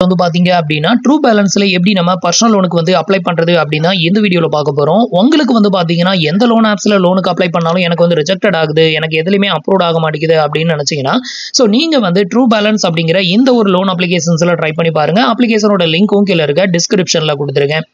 வந்து பாத்தீங்க அப்படின்னா ட்ரூ பேலன்ஸ்ல எப்படி நம்ம பர்சனல் லோனுக்கு வந்து அப்ளை பண்றது அப்படின்னா இந்த வீடியோல பார்க்க போறோம். உங்களுக்கு வந்து பாத்தீங்கன்னா எந்த லோன் ஆப்ஸ்ல லோனுக்கு அப்ளை பண்ணாலும் எனக்கு வந்து ரிஜெக்டட் ஆகுது, எனக்கு எதுலயுமே அப்ரூவ் ஆக மாட்டேங்குது அப்படின்னு நினைச்சீங்கன்னா சோ நீங்க வந்து ட்ரூ பேலன்ஸ் அப்படிங்கிற இந்த ஒரு லோன் அப்ளிகேஷன்ஸ்ல ட்ரை பண்ணி பாருங்க. அப்ளிகேஷனோட லிங்க்கும் கீழ இருக்க டிஸ்கிரிப்ஷன்ல கொடுத்துருக்கேன்.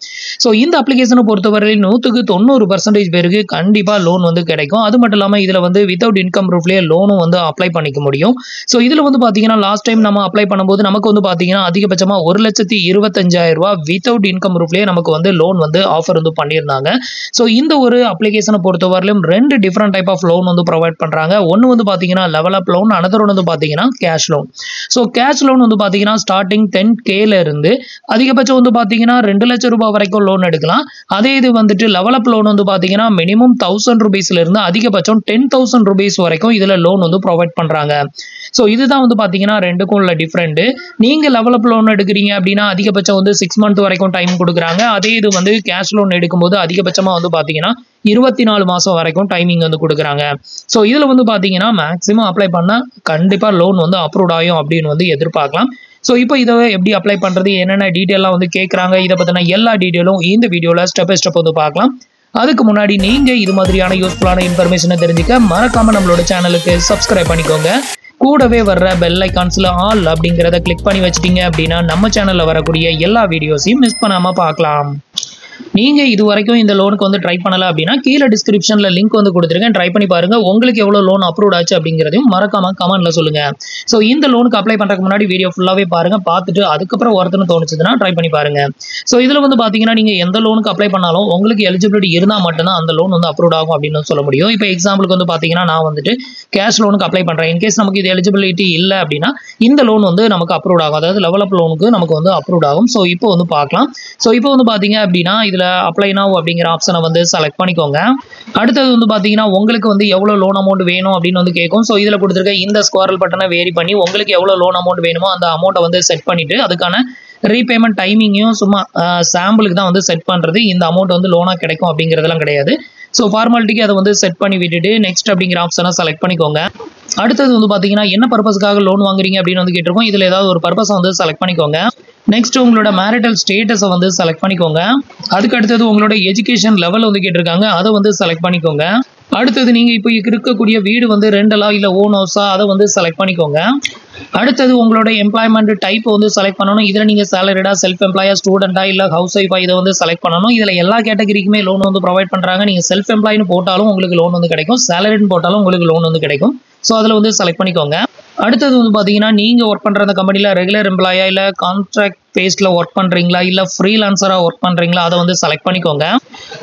சோ இந்த அப்ளிகேஷனை பொறுத்தவரை 100% பேருக்கு கண்டிப்பா லோன் வந்து கிடைக்கும். அது மட்டும் இல்லாம இதுல வந்து வித்தவுட் இன்கம் ப்ரூஃப்லயே லோனும் வந்து அப்ளை பண்ணிக்க முடியும். சோ இதுல வந்து பாத்தீங்கன்னா லாஸ்ட் டைம் நம்ம அப்ளை பண்ணும்போது நமக்கு வந்து பாத்தீங்கன்னா அதிகபட்சமா 1,25,000 ரூபாய் வித்தவுட் இன்கம் ப்ரூஃப்லயே நமக்கு வந்து லோன் வந்து ஆஃபர் வந்து பண்ணியிருந்தாங்க. சோ இந்த ஒரு அப்ளிகேஷனை பொறுத்தவரையிலும் 2 டிஃபரெண்ட் டைப் ஆஃப் லோன் வந்து ப்ரொவைட் பண்றாங்க. ஒன்னு வந்து பாத்தீங்கன்னா level up loan, another one வந்து பாத்தீங்கன்னா cash loan. So cash loan வந்து பாத்தீங்கன்னா ஸ்டார்டிங் 10K ல இருந்து அதிகபட்சம் வந்து பாத்தீங்கன்னா 2 லட்சம் ரூபாய் வரைக்கும் லோன் எடுக்கலாம். அதே இது வந்துட்டு லெவல் அப் லோன் வந்து பாத்தீங்கன்னா மினிமம் 1000 ரூபீஸ்ல இருந்து அதிகபட்சம் 10,000 ரூபீஸ் வரைக்கும் இதுல லோன் வந்து ப்ரொவைட் பண்றாங்க. சோ இதுதான் வந்து பாத்தீங்கன்னா ரெண்டுக்கும் உள்ள டிஃபரெண்ட். நீங்க லெவல் அப் லோன் எடுக்கிறீங்க அப்படின்னா அதிகபட்சம் வந்து 6 மந்த் வரைக்கும் டைம் கொடுக்குறாங்க. அதே இது வந்து கேஷ் லோன் எடுக்கும்போது அதிகபட்சமா வந்து பாத்தீங்கன்னா 24 மாசம் வரைக்கும் டைமிங் வந்து கொடுக்குறாங்க. சோ இதுல வந்து பாத்தீங்கன்னா மேக்ஸிமம் அப்ளை பண்ணா கண்டிப்பா லோன் வந்து அப்ரூவ் ஆகும் அப்படின்னு வந்து எதிர்பார்க்கலாம். சோ இப்போ இதை எப்படி அப்ளை பண்றது, என்னென்ன டீட்டெயிலாம் வந்து கேட்கறாங்க, இதை பத்தின எல்லா டீட்டெயிலும் இந்த வீடியோல ஸ்டெப் பை ஸ்டெப் வந்து பார்க்கலாம். அதுக்கு முன்னாடி நீங்க இது மாதிரியான யூஸ்ஃபுல்லான இன்ஃபர்மேஷனை தெரிஞ்சுக்க மறக்காம நம்மளோட சேனலுக்கு சப்ஸ்கிரைப் பண்ணிக்கோங்க. கூடவே வர்ற பெல் ஐகான்ஸ்ல ஆல் அப்படிங்கறத கிளிக் பண்ணி வச்சிட்டீங்க அப்படின்னா நம்ம சேனல்ல வரக்கூடிய எல்லா வீடியோஸையும் மிஸ் பண்ணாம பார்க்கலாம். நீங்க இது வரைக்கும் இந்த லோனுக்கு வந்து ட்ரை பண்ணல அப்படின்னா கீழே டிஸ்கிரிப்ஷன்ல லிங்க் வந்து கொடுத்துருக்கேன், ட்ரை பண்ணி பாருங்க. உங்களுக்கு எவ்வளவு லோன் அப்ரூவ் ஆச்சு அப்படிங்கறதையும் மறக்காம கமெண்ட்ல சொல்லுங்க. சோ இந்த லோனுக்கு அப்ளை பண்றதுக்கு முன்னாடி வீடியோ ஃபுல்லாவே பாருங்க, பார்த்துட்டு அதுக்கப்புறம் ஒருத்தன்னு தோணுச்சுன்னா ட்ரை பண்ணி பாருங்க. சோ இதுல வந்து பாத்தீங்கன்னா நீங்க எந்த லோனுக்கு அப்ளை பண்ணாலும் உங்களுக்கு எலிஜிபிலிட்டி இருந்தா மட்டும்தான் அந்த லோன் வந்து அப்ரூவ் ஆகும் அப்படின்னு சொல்ல முடியும். இப்போ எக்ஸாம்பிளுக்கு வந்து பாத்தீங்கன்னா நான் வந்துட்டு கேஷ் லோனுக்கு அப்ளை பண்றேன். இன்கேஸ் நமக்கு இது எலிஜிபிலிட்டி இல்லை அப்படின்னா இந்த லோன் வந்து நமக்கு அப்ரூவ் ஆகும், அதாவது லெவல் அப் லோனுக்கு நமக்கு வந்து அப்ரூவ் ஆகும். சோ இப்போ வந்து பார்க்கலாம். சோ இப்போ வந்து பாத்தீங்க அப்படின்னா இதுல அப்ளை நவ் அப்படிங்கிற ஆப்ஷனை வந்து செலக்ட் பண்ணிக்கோங்க. அடுத்தது வந்து பாத்தீங்கன்னா உங்களுக்கு வந்து எவ்வளவு லோன் அமௌண்ட் வேணும் அப்படின்னு வந்து கேட்கும். சோ இதுல கொடுத்துருக்க இந்த ஸ்குவாரல் பட்டனை வேரி பண்ணி உங்களுக்கு எவ்வளவு லோன் அமௌண்ட் வேணுமோ அந்த அமௌண்ட்டை வந்து செட் பண்ணிட்டு அதுக்கான ரீபேமெண்ட் டைமிங்கையும் சும்மா சாம்பிளுக்கு தான் வந்து செட் பண்றது. இந்த அமௌண்ட் வந்து லோனா கிடைக்கும் அப்படிங்கிறதெல்லாம் கிடையாது. ஸோ ஃபார்மாலிட்டிக்கு அதை வந்து செட் பண்ணி விட்டுட்டு நெக்ஸ்ட் அப்படிங்கிற ஆப்ஷனை செலக்ட் பண்ணிக்கோங்க. அடுத்தது வந்து பார்த்தீங்கன்னா என்ன பர்பஸ்க்காக லோன் வாங்குறீங்க அப்படின்னு வந்து கேட்டிருக்கோம். இதில் ஏதாவது ஒரு பர்பஸை வந்து செலக்ட் பண்ணிக்கோங்க. நெக்ஸ்ட் உங்களோட மேரிட்டல் ஸ்டேட்டஸை வந்து செலக்ட் பண்ணிக்கோங்க. அதுக்கு அடுத்தது உங்களோட எஜுகேஷன் லெவல் வந்து கேட்டிருக்காங்க, அதை வந்து செலக்ட் பண்ணிக்கோங்க. அடுத்தது நீங்க இப்போ இருக்கக்கூடிய வீடு வந்து ரெண்டலா இல்ல ஓன் ஹவுஸா அதை வந்து செலக்ட் பண்ணிக்கோங்க. அடுத்தது உங்களோட எம்ப்ளாய்மெண்ட் டைப் வந்து செலக்ட் பண்ணணும். இதில் நீங்கள் சேலரிடா, செல்ஃப் எம்ப்ளாயா, ஸ்டூடெண்டா இல்லை ஹவுஸ் ஒய்ஃபா இதை வந்து செலக்ட் பண்ணணும். இதில் எல்லா கேட்டகரிக்குமே லோன் வந்து ப்ரொவைட் பண்ணுறாங்க. நீங்கள் செல்ஃப் எம்ப்ளாய்னு போட்டாலும் உங்களுக்கு லோன் வந்து கிடைக்கும், சேலரின்னு போட்டாலும் உங்களுக்கு லோன் வந்து கிடைக்கும். ஸோ அதில் வந்து செலக்ட் பண்ணிக்கோங்க. அடுத்தது வந்து பார்த்தீங்கன்னா நீங்கள் ஒர்க் பண்ணுற அந்த கம்பெனியில் ரெகுலர் எம்ப்ளாயா இல்லை கான்ட்ராக்ட் பேஸ்டில் ஒர்க் பண்ணுறீங்களா இல்லை ஃப்ரீலான்சராக ஒர்க் பண்ணுறீங்களா அதை வந்து செலக்ட் பண்ணிக்கோங்க.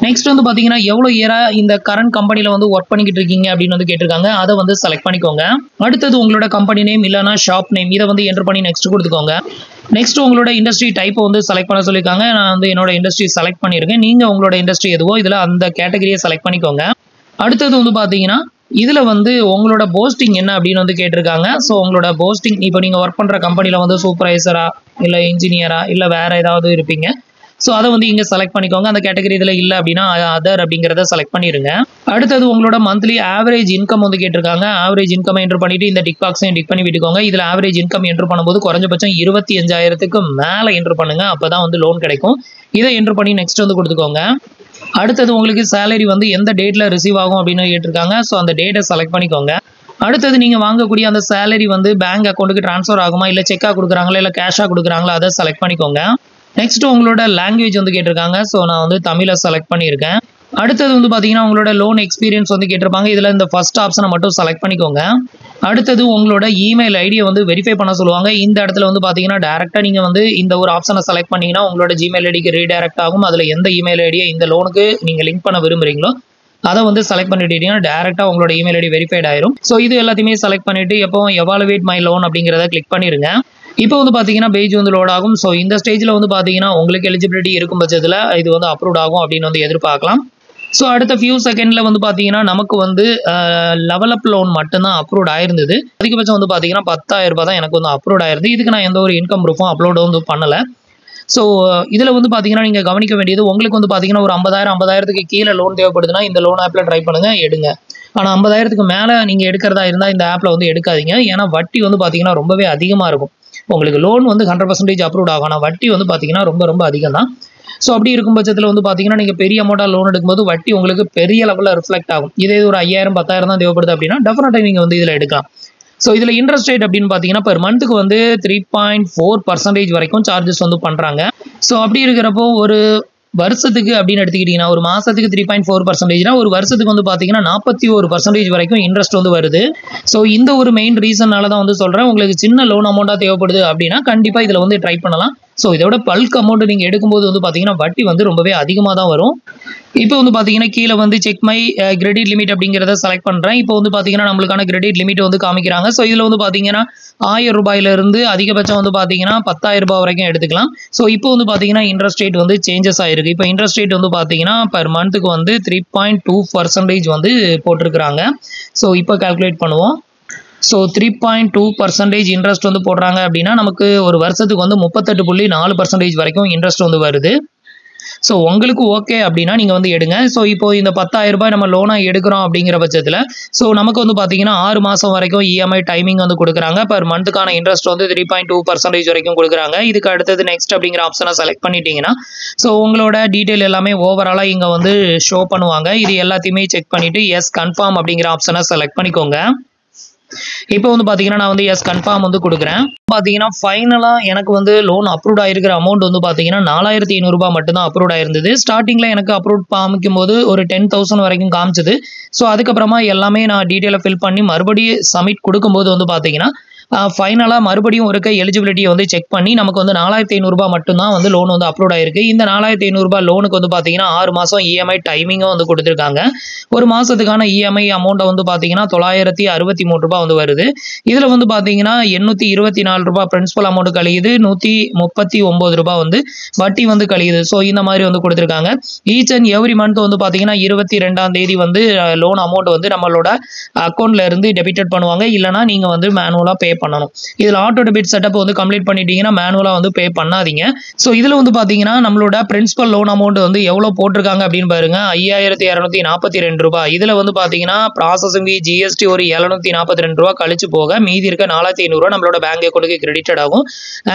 நெக்ஸ்ட் வந்து பார்த்தீங்கன்னா எவ்வளோ இயராக இந்த கரண்ட் கம்பெனியில் வந்து ஒர்க் பண்ணிக்கிட்டு இருக்கீங்க அப்படின்னு வந்து கேட்டிருக்காங்க, அதை வந்து செலக்ட் பண்ணிக்கோங்க. அடுத்தது உங்களோட கம்பெனி நேம் இல்லைனா ஷாப் நேம் இதை வந்து என்டர் பண்ணி நெக்ஸ்ட் கொடுத்துக்கோங்க. நெக்ஸ்ட் உங்களோட இண்டஸ்ட்ரி டைப்பை வந்து செலக்ட் பண்ண சொல்லியிருக்காங்க. நான் வந்து என்னோட இண்டஸ்ட்ரி செலக்ட் பண்ணியிருக்கேன். நீங்கள் உங்களோட இண்டஸ்ட்ரி எதுவோ இதில் அந்த கேட்டகரியை செலக்ட் பண்ணிக்கோங்க. அடுத்தது வந்து பார்த்தீங்கன்னா இதில் வந்து உங்களோட போஸ்டிங் என்ன அப்படின்னு வந்து கேட்டிருக்காங்க. ஸோ உங்களோட போஸ்டிங் இப்போ நீங்கள் ஒர்க் பண்ணுற கம்பெனியில் வந்து சூப்பர்வைசரா இல்லை இன்ஜினியரா இல்லை வேறு ஏதாவது இருப்பீங்க. ஸோ அதை வந்து இங்கே செலக்ட் பண்ணிக்கோங்க. அந்த கேட்டகரி இதில் இல்லை அப்படின்னா அதர் அப்படிங்கிறத செலக்ட் பண்ணிடுங்க. அடுத்தது உங்களோட மந்த்லி ஆவரேஜ் இன்கம் வந்து கேட்டிருக்காங்க. ஆவரேஜ் இன்கம் என்ட்ரு பண்ணிட்டு இந்த டிக் பாக்ஸையும் டிக் பண்ணி விட்டுக்கோங்க. இதில் ஆவரேஜ் இன்கம் என்ட்ரு பண்ணும்போது குறைஞ்சபட்சம் 25,000க்கு மேலே என்ட்ரு பண்ணுங்க, அப்போ தான் வந்து லோன் கிடைக்கும். இதை என்ட்ரு பண்ணி நெக்ஸ்ட் வந்து கொடுத்துக்கோங்க. அடுத்தது உங்களுக்கு சேலரி வந்து எந்த டேட்டில் ரிசீவ் ஆகும் அப்படின்னு கேட்டிருக்காங்க. ஸோ அந்த டேட்டை செலக்ட் பண்ணிக்கோங்க. அடுத்தது நீங்கள் வாங்கக்கூடிய அந்த சேலரி வந்து பேங்க் அக்கௌண்ட்டுக்கு ட்ரான்ஸ்ஃபர் ஆகுமா இல்லை செக்காக கொடுக்குறாங்களா இல்லை கேஷாக கொடுக்குறாங்களா அதை செலக்ட் பண்ணிக்கோங்க. நெக்ஸ்ட் உங்களோட லாங்குவேஜ் வந்து கேட்டிருக்காங்க. ஸோ நான் வந்து தமிழை செலக்ட் பண்ணியிருக்கேன். அடுத்தது வந்து பார்த்தீங்கன்னா உங்களோட லோன் எக்ஸ்பீரியன்ஸ் வந்து கேட்டிருப்பாங்க. இதில் இந்த ஃபர்ஸ்ட் ஆப்ஷனை மட்டும் செலக்ட் பண்ணிக்கோங்க. அடுத்தது உங்களோட இமெயில் ஐடியை வந்து வெரிஃபை பண்ண சொல்லுவாங்க. இந்த இடத்துல வந்து பார்த்தீங்கன்னா டேரெக்டாக நீங்கள் வந்து இந்த ஒரு ஆப்ஷனை செலக்ட் பண்ணிங்கன்னா உங்களோட ஜிமெயில் ஐடிக்கு ரீடைரக்ட் ஆகும். அதில் எந்த இமெயில் ஐடியை இந்த லோனுக்கு நீங்கள் லிங்க் பண்ண விரும்புகிறீங்களோ அதை வந்து செலக்ட் பண்ணிட்டீங்கன்னா டேரெக்டாக உங்களோட இமெயில் ஐடி வெரிஃபைட் ஆயிரும். ஸோ இது எல்லாத்தையுமே செலக்ட் பண்ணிவிட்டு எப்போ எவாலுவேட் மை லோன் அப்படிங்கிறத கிளிக் பண்ணிடுங்க. இப்போ வந்து பார்த்தீங்கன்னா பேஜ் வந்து லோட் ஆகும். ஸோ இந்த ஸ்டேஜில் வந்து பார்த்தீங்கன்னா உங்களுக்கு எலிஜிபிலிட்டி இருக்கும் பட்சத்தில் இது வந்து அப்ரூவ் ஆகும் அப்படின்னு வந்து எதிர்பார்க்கலாம். ஸோ அடுத்த ஃபியூ செகண்டில் வந்து பார்த்தீங்கன்னா நமக்கு வந்து லெவல் அப் லோன் மட்டும்தான் அப்ரூவ் ஆயிருந்தது. அதிகபட்சம் வந்து பார்த்தீங்கன்னா 10,000 ரூபாய் தான் எனக்கு வந்து அப்ரூவ் ஆயிருது. இதுக்கு நான் எந்த ஒரு இன்கம் ப்ரூஃபும் அப்லோடு வந்து பண்ணலை. ஸோ இதில் வந்து பார்த்தீங்கன்னா நீங்கள் கவனிக்க வேண்டியது உங்களுக்கு வந்து பார்த்தீங்கன்னா ஒரு 50,000 கீழே லோன் தேவைப்படுதுன்னா இந்த லோன் ஆப்பில் ட்ரை பண்ணுங்கள், எடுங்க. ஆனால் 50,000க்கு மேலே நீங்கள் எடுக்கிறதா இருந்தால் இந்த ஆப்பில் வந்து எடுக்காதீங்க. ஏன்னா வட்டி வந்து பார்த்தீங்கன்னா ரொம்பவே அதிகமாக இருக்கும். உங்களுக்கு லோன் வந்து 100% அப்ரூவ் ஆகும். ஆனால் வட்டி வந்து பார்த்தீங்கன்னா ரொம்ப ரொம்ப அதிகம் தான். ஸோ அப்படி இருக்கும் பட்சத்தில் வந்து பார்த்தீங்கன்னா நீங்கள் பெரிய அமௌண்ட்டாக லோன் எடுக்கும்போது வட்டி உங்களுக்கு பெரிய லெவலில் ரிஃப்ளெக்ட் ஆகும். இதே ஒரு 5000 10,000 தான் தேவைப்படுது அப்படின்னா டெஃபினட்டாக நீங்கள் வந்து இதில் எடுக்கலாம். ஸோ இதில் இன்ட்ரெஸ்ட் ரேட் அப்படின்னு பார்த்தீங்கன்னா பெர் மந்த்துக்கு வந்து 3.4% வரைக்கும் சார்ஜஸ் வந்து பண்ணுறாங்க. ஸோ அப்படி இருக்கிறப்போ ஒரு வருஷத்துக்கு அப்படின்னு எடுத்துக்கிட்டிங்கன்னா ஒரு மாதத்துக்கு 3.4%, ஒரு வருஷத்துக்கு வந்து பார்த்தீங்கன்னா 41% வரைக்கும் இன்ட்ரெஸ்ட் வந்து வருது. ஸோ இந்த ஒரு மெயின் ரீசன்னால தான் வந்து சொல்கிறேன், உங்களுக்கு சின்ன லோன் அமௌண்ட்டாக தேவைப்படுது அப்படின்னா கண்டிப்பாக இதில் வந்து ட்ரை பண்ணலாம். ஸோ இதோட பல்க் அமௌண்ட் நீங்கள் எடுக்கும்போது வந்து பார்த்தீங்கன்னா வட்டி வந்து ரொம்பவே அதிகமாக தான் வரும். இப்போ வந்து பார்த்தீங்கன்னா கீழே வந்து செக் மை கிரெடிட் லிமிட் அப்படிங்கிறத செலக்ட் பண்ணுறேன். இப்போ வந்து பார்த்தீங்கன்னா நம்மளுக்கான கிரெடிட் லிமிட் வந்து காமிக்கிறாங்க. ஸோ இதில் வந்து பார்த்தீங்கன்னா 1000 ரூபாயிலிருந்து அதிகபட்சம் வந்து பார்த்தீங்கன்னா 10,000 ரூபாய் வரைக்கும் எடுத்துக்கலாம். ஸோ இப்போ வந்து பார்த்தீங்கன்னா இன்ட்ரெஸ்ட் ரேட் வந்து சேஞ்சஸ் ஆகிருக்கு. இப்போ இன்ட்ரெஸ்ட் ரேட் வந்து பார்த்தீங்கன்னா பர் மந்த்துக்கு வந்து 3.2% வந்து போட்டிருக்கிறாங்க. ஸோ இப்போ கால்குலேட் பண்ணுவோம். ஸோ 3.2% இன்ட்ரெஸ்ட் வந்து போடுறாங்க அப்படின்னா நமக்கு ஒரு வருஷத்துக்கு வந்து 38.4% வரைக்கும் இன்ட்ரெஸ்ட் வந்து வருது. ஸோ உங்களுக்கு ஓகே அப்படின்னா நீங்கள் வந்து எடுங்க. ஸோ இப்போ இந்த 10,000 ரூபாய் நம்ம லோனாக எடுக்கிறோம் அப்படிங்கிற பட்சத்தில் ஸோ நமக்கு வந்து பார்த்தீங்கன்னா 6 மாதம் வரைக்கும் இஎம்ஐ டைமிங் வந்து கொடுக்குறாங்க. பர் மந்த்துக்கான இன்ட்ரெஸ்ட் வந்து 3.2% வரைக்கும் கொடுக்குறாங்க. இதுக்கு அடுத்தது நெக்ஸ்ட் அப்படிங்கிற ஆப்ஷனை செலக்ட் பண்ணிட்டீங்கன்னா ஸோ உங்களோட டீட்டெயில் எல்லாமே ஓவராலாக இங்கே வந்து ஷோ பண்ணுவாங்க. இது எல்லாத்தையுமே செக் பண்ணிவிட்டு எஸ் கன்ஃபார்ம் அப்படிங்கிற ஆப்ஷனை செலக்ட் பண்ணிக்கோங்க. இப்போ வந்து பார்த்தீங்கன்னா நான் வந்து எஸ் கன்ஃபார்ம் வந்து கொடுக்குறேன். பார்த்தீங்கன்னா ஃபைனலாக எனக்கு வந்து லோன் அப்ரூவ் ஆகிருக்கிற அமௌண்ட் வந்து பார்த்தீங்கன்னா 4,500 ரூபாய் மட்டும்தான் அப்ரூவ் ஆயிருந்தது. ஸ்டார்டிங்கில் எனக்கு அப்ரூவ் காமிக்கும் போது ஒரு 10,000 வரைக்கும் காமிச்சது. ஸோ அதுக்கப்புறமா எல்லாமே நான் டீட்டெயிலை ஃபில் பண்ணி மறுபடியும் சப்மிட் கொடுக்கும்போது வந்து பார்த்தீங்கன்னா ஃபைனலாக மறுபடியும் ஒரு எலிஜிபிலிட்டியை வந்து செக் பண்ணி நமக்கு வந்து 4,500 ரூபாய் மட்டும்தான் வந்து லோன் வந்து அப்ரூவ் ஆயிருக்கு. இந்த 4,500 ரூபாய் லோனுக்கு வந்து பார்த்தீங்கன்னா 6 மாதம் இஎம்ஐ டைமிங்கும் வந்து கொடுத்துருக்காங்க. ஒரு மாதத்துக்கான இஎம்ஐ அமௌண்ட்டை வந்து பார்த்தீங்கன்னா 963 ரூபாய் வந்து வருது. இதில் வந்து பார்த்தீங்கன்னா 824 ரூபாய் பிரின்சிபல் அமௌண்ட் கழியுது, 139 ரூபாய் வந்து வட்டி வந்து கழியுது. ஸோ இந்த மாதிரி வந்து கொடுத்துருக்காங்க. ஈச் அண்ட் எவ்ரி மந்த் வந்து பார்த்தீங்கன்னா 22ஆம் தேதி வந்து லோன் அமௌண்ட் வந்து நம்மளோட அக்கௌண்ட்ல இருந்து டெபிட்டட் பண்ணுவாங்க. இல்லைனா நீங்கள் வந்து மேனுவலாக பே பண்ணணும். இதில் ஆட்டோ டெபிட் செட்டப் வந்து கம்ப்ளீட் பண்ணிட்டீங்கன்னா மேனுவலாக வந்து பே பண்ணாதீங்க. ஸோ இதில் வந்து பார்த்தீங்கன்னா நம்மளோட பிரின்சிபல் லோன் அமௌண்ட் வந்து எவ்வளோ போட்டிருக்காங்க அப்படின்னு பாருங்க, 5,242 ரூபாய். இதில் வந்து பார்த்தீங்கன்னா ப்ராசஸிங் ஃபீ ஜிஎஸ்டி ஒரு 742 ரூபாய் கழிச்சு போக மீதி இருக்க 4,500 ரூபாய் நம்மளோட பேங்க் அக்கௌண்ட்டுக்கு கிரெடிட்டட் ஆகும்.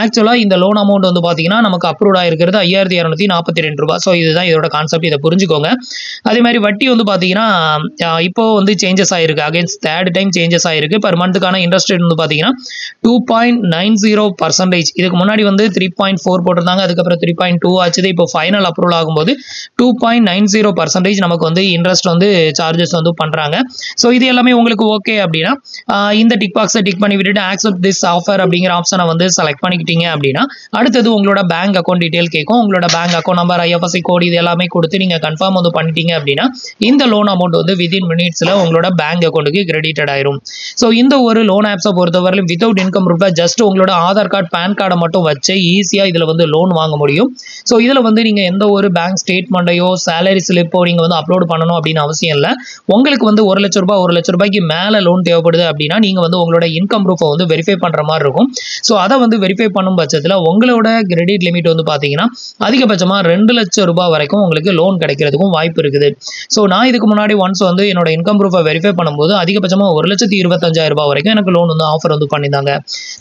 ஆக்சுவலாக இந்த லோன் அமௌண்ட் வந்து பார்த்தீங்கன்னா நமக்கு அப்ரூவ் ஆயிருக்கிறது 5,242 ரூபாய். ஸோ இதுதான் இதோட கான்செப்ட், இதை புரிஞ்சுக்கோங்க. அதே மாதிரி வட்டி வந்து பார்த்தீங்கன்னா இப்போ வந்து சேஞ்சஸ் ஆயிருக்கு, அகைன்ஸ்ட் தேர்ட் டைம் சேஞ்சஸ் ஆயிருக்கு. பர் மந்த்துக்கான இன்ட்ரெஸ்ட் ரேட் வந்து பார்த்தீங்கன்னா 2.90%. இதுக்கு முன்னாடி வந்து 3.4 போட்டிருந்தாங்க, அதுக்கப்புறம் 3.2 ஆச்சு. இப்போ ஃபைனல் அப்ரூவல் ஆகும்போது 2.90% நமக்கு வந்து இன்ட்ரெஸ்ட் வந்து சார்ஜஸ் வந்து பண்றாங்க. ஸோ இது எல்லாமே உங்களுக்கு ஓகே அப்படின்னா இந்த டிக் பாக்ஸை டிக் பண்ணி விட்டுட்டு ஆக்செப்ட் திஸ் ஆஃபர் அப்படிங்கிற ஆப்ஷனை வந்து செலக்ட் பண்ணிக்கிட்டீங்க அப்படின்னா அடுத்தது உங்களோட பேங்க் அக்கௌண்ட் டீடைல் கேட்கும். உங்களோட bank account number, IFSC code இது எல்லாமே கொடுத்து நீங்கள் கன்ஃபார்ம் வந்து பண்ணிட்டீங்க அப்படின்னா இந்த லோன் அமௌண்ட் வந்து வித்தின் மினிட்ஸில் உங்களோட பேங்க் அக்கௌண்ட்டுக்கு கிரெடிட்டட் ஆயிரும். ஸோ இந்த ஒரு லோன் ஆப்ஸை பொறுத்தவரையிலும் வித்தவுட் இன்கம் ப்ரூஃப் ஜஸ்ட் உங்களோட ஆதார் கார்டு, பேன் கார்டை மட்டும் வச்சு ஈஸியாக இதில் வந்து லோன் வாங்க முடியும். ஸோ இதில் வந்து நீங்கள் எந்த ஒரு பேங்க் ஸ்டேட்மெண்ட்டையோ சேலரி ஸ்லிப்போ நீங்கள் வந்து அப்லோட் பண்ணணும் அப்படின்னு அவசியம் இல்லை. உங்களுக்கு வந்து 1 லட்ச ரூபாய் 1 லட்ச ரூபாய்க்கு மேலே லோன் தேவைப்படுது அப்படின்னா நீங்கள் வந்து உங்களோட இன்கம் ப்ரூஃபை வந்து வெரிஃபை பண்ணுற மாதிரி இருக்கும். ஸோ அதை வந்து வெரிஃபை பண்ணும் பட்சத்தில் உங்களோட கிரெடிட் லிமிட் வந்து பார்த்தீங்கன்னா அதிகபட்சமாக 2 லட்சம் ரூபாய் வரைக்கும் உங்களுக்கு லோன் கிடைக்கிறதுக்கும் வாய்ப்பு இருக்குது. ஸோ நான் இதுக்கு முன்னாடி ஒன்ஸ் வந்து என்னோட இன்கம் ப்ரூஃபை வெரிஃபை பண்ணும்போது அதிகபட்சமாக 1,25,000 ரூபாய் வரைக்கும் எனக்கு லோன் வந்து ஆஃபர் வந்து பண்ணியிருந்தாங்க.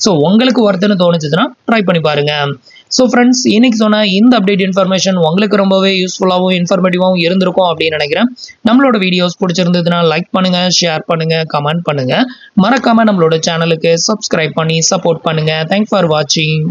ஸோ உங்களுக்கு ஒருத்தன்னு தோணுச்சுன்னா ட்ரை பண்ணி பாருங்க. ஸோ ஃப்ரெண்ட்ஸ், இன்னைக்கு சொன்ன இந்த அப்டேட் இன்ஃபர்மேஷன் உங்களுக்கு ரொம்பவே யூஸ்ஃபுல்லாகவும் இன்ஃபர்மேட்டிவாகவும் இருந்திருக்கும் அப்படின்னு நினைக்கிறேன். நம்மளோட வீடியோஸ் பிடிச்சிருந்ததுன்னா லைக் பண்ணுங்க, ஷேர் பண்ணுங்க, கமெண்ட் பண்ணுங்க. மறக்காம நம்மளோட சேனலுக்கு சப்ஸ்கிரைப் பண்ணி சப்போர்ட் பண்ணுங்க. தேங்க்ஸ் ஃபார் வாட்சிங்.